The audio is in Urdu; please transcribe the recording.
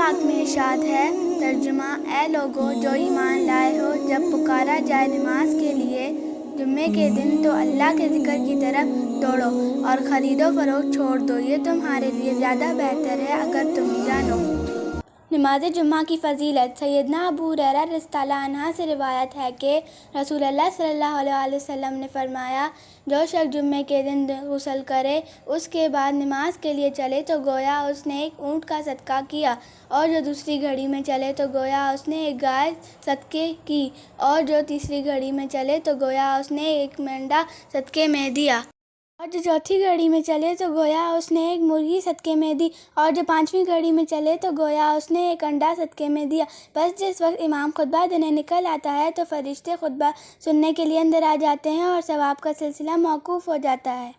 پاک میں ارشاد ہے، ترجمہ: اے لوگو جو ایمان لائے ہو، جب پکارا جائے نماز کے لیے جمعے کے دن تو اللہ کے ذکر کی طرف دوڑو اور خرید و فروخت چھوڑ دو، یہ تمہارے لیے زیادہ بہتر ہے اگر تم جانو۔ نماز جمعہ کی فضیلت۔ سیدنا ابو ہریرہ رضی اللہ عنہ سے روایت ہے کہ رسول اللہ صلی اللہ علیہ وسلم نے فرمایا، جو شخص جمعے کے دن غسل کرے، اس کے بعد نماز کے لیے چلے تو گویا اس نے ایک اونٹ کا صدقہ کیا، اور جو دوسری گھڑی میں چلے تو گویا اس نے ایک گائے صدقے کی، اور جو تیسری گھڑی میں چلے تو گویا اس نے ایک مینڈا صدقے میں دیا، اور جو چوتھی گھڑی میں چلے تو گویا اس نے ایک مرغی صدقے میں دی، اور جو پانچویں گھڑی میں چلے تو گویا اس نے ایک انڈا صدقے میں دیا۔ بس جس وقت امام خطبہ دینے نکل آتا ہے تو فرشتے خطبہ سننے کے لیے اندر آ جاتے ہیں اور ثواب کا سلسلہ موقوف ہو جاتا ہے۔